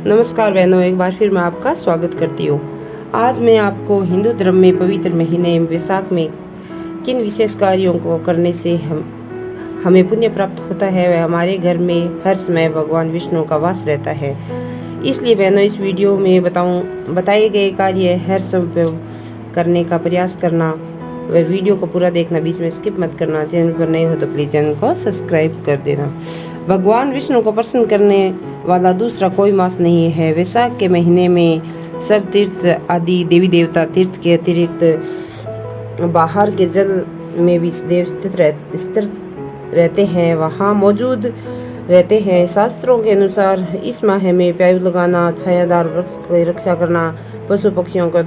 नमस्कार बहनों, एक बार फिर मैं आपका स्वागत करती हूँ। आज मैं आपको हिंदू धर्म में पवित्र महीने वैशाख में किन विशेष कार्यों को करने से हमें पुण्य प्राप्त होता है वह हमारे घर में हर समय भगवान विष्णु का वास रहता है। इसलिए बहनों, इस वीडियो में बताए गए कार्य हर समय करने का प्रयास करना। वह वीडियो को पूरा देखना, बीच में स्किप मत करना। चैनल पर नए हो तो प्लीज चैनल को सब्सक्राइब कर देना। भगवान विष्णु को प्रसन्न करने वाला दूसरा कोई मास नहीं है। वैशाख के महीने में सब तीर्थ आदि देवी देवता तीर्थ के अतिरिक्त बाहर के जल में भी देव स्थित रहते हैं, वहाँ मौजूद रहते हैं। शास्त्रों के अनुसार इस माह में प्याऊ लगाना, छायादार वृक्ष की रक्षा करना, पशु पक्षियों को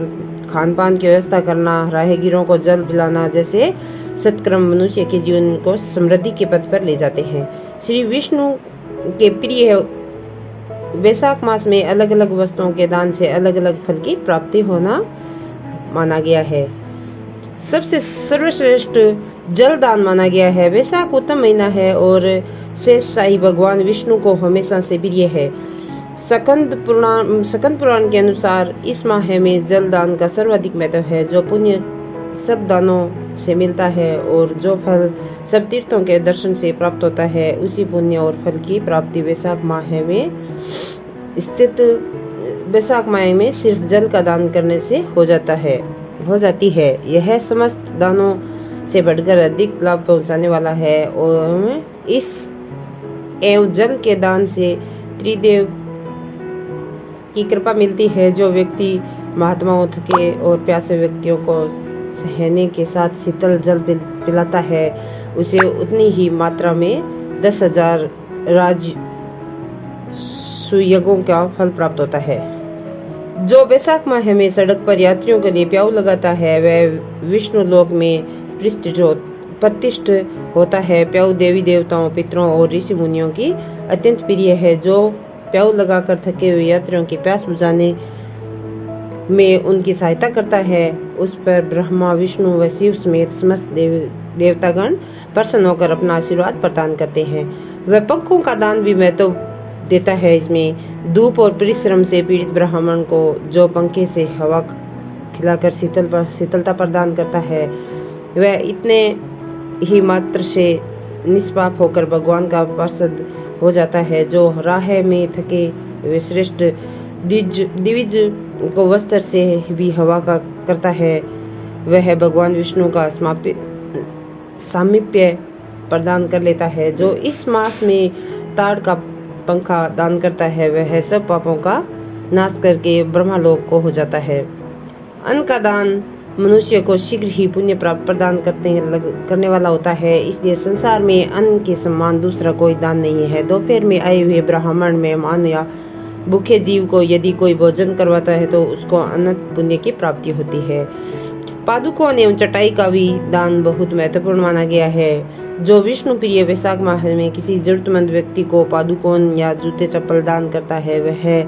खान पान की व्यवस्था करना, राहगीरों को जल पिलाना जैसे सत्कर्म मनुष्य के जीवन को समृद्धि के पथ पर ले जाते हैं। श्री विष्णु के प्रिय वैशाख मास में अलग अलग वस्तुओं के दान से अलग अलग फल की प्राप्ति होना माना गया है। सबसे सर्वश्रेष्ठ जल दान माना गया है। वैशाख उत्तम महीना है और शेष शाही भगवान विष्णु को हमेशा से प्रिय है। स्कंद पुराण के अनुसार इस माह में जल दान का सर्वाधिक महत्व है। जो पुण्य सब दानों से मिलता है और जो फल सब तीर्थों के दर्शन से प्राप्त होता है, उसी पुण्य और फल की प्राप्ति वैशाख माह में सिर्फ जल का दान करने से हो जाती है। यह समस्त दानों से बढ़कर अधिक लाभ पहुंचाने वाला है और जल के दान से त्रिदेव की कृपा मिलती है। जो व्यक्ति महात्माओं, थके और प्यासे व्यक्तियों को सहने के साथ शीतल जल पिलाता है, उसे उतनी ही मात्रा में 10,000 राजसूयज्ञों का फल प्राप्त होता है। जो वैशाख माह में सड़क पर यात्रियों के लिए प्याऊ लगाता है, वह विष्णु लोक में प्रतिष्ठित होता है। प्याऊ देवी देवताओं, पितरों और ऋषि मुनियों की अत्यंत प्रिय है। जो प्याऊ लगाकर थके हुए यात्रियों की प्यास बुझाने में उनकी सहायता करता है, उस पर ब्रह्मा, विष्णु व शिव समेत समस्त देवतागण प्रसन्न होकर अपना आशीर्वाद प्रदान करते हैं। वह पंखों का दान भी महत्व देता है। इसमें धूप और परिश्रम से पीड़ित ब्राह्मण को जो पंखे से हवा खिलाकर शीतलता प्रदान करता है, वह इतने ही मात्र से निष्पाप होकर भगवान का पार्षद हो जाता है। जो राह में थके वे श्रेष्ठ दिविज को वस्त्र से भी हवा का करता है, वह भगवान विष्णु का सामीप्य प्रदान कर लेता है। जो इस मास में ताड़ का पंखा दान करता है, वह सब पापों का नाश करके ब्रह्मलोक को हो जाता है। अन्न का दान मनुष्य को शीघ्र ही पुण्य प्राप्त प्रदान करने वाला होता है। इसलिए संसार में अन्न के समान दूसरा कोई दान नहीं है। दोपहर में आए हुए ब्राह्मण, मेहमान या भूखे जीव को यदि कोई भोजन करवाता है तो उसको अनंत पुण्य की प्राप्ति होती है। पादुकों एवं चटाई का भी दान बहुत महत्वपूर्ण माना गया है। जो विष्णु प्रिय वैशाख माह में किसी जरूरतमंद व्यक्ति को पादुकों या जूते चप्पल दान करता है, वह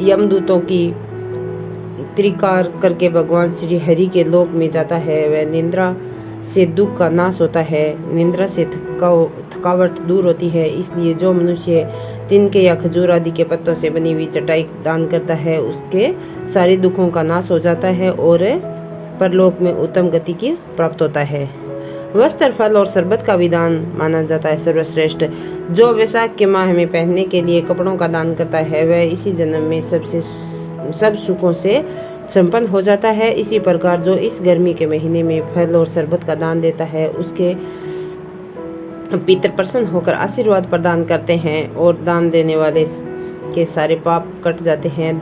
यमदूतों की त्रिकार करके भगवान श्री हरि के लोक में जाता है। वह निद्रा से दुख का नाश होता है, निद्रा से थकावट दूर होती है। इसलिए जो मनुष्य तिनके या खजूर आदि के पत्तों से बनी हुई चटाई दान करता है, उसके सारे दुखों का नाश हो जाता है और परलोक में उत्तम गति की प्राप्त होता है। वस्त्र, फल और शरबत का भी दान माना जाता है सर्वश्रेष्ठ। जो वैशाख के माह में पहनने के लिए कपड़ों का दान करता है, वह इसी जन्म में सब सुखों से संपन्न हो जाता है। इसी प्रकार जो इस गर्मी के महीने में फल और शरबत का दान देता है, उसके पितर प्रसन्न होकर आशीर्वाद प्रदान करते हैं और दान देने वाले के सारे पाप कट जाते हैं।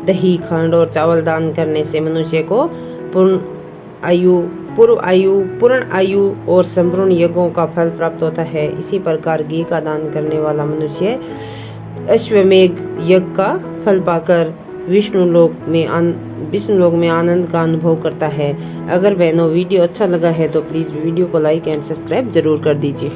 दही, खंड और चावल दान करने से मनुष्य को पूर्ण आयु और संपूर्ण यज्ञों का फल प्राप्त होता है। इसी प्रकार घी का दान करने वाला मनुष्य अश्वमेघ यज्ञ का फल पाकर विष्णु लोक में आनंद का अनुभव करता है। अगर बहनों वीडियो अच्छा लगा है तो प्लीज वीडियो को लाइक एंड सब्सक्राइब जरूर कर दीजिए।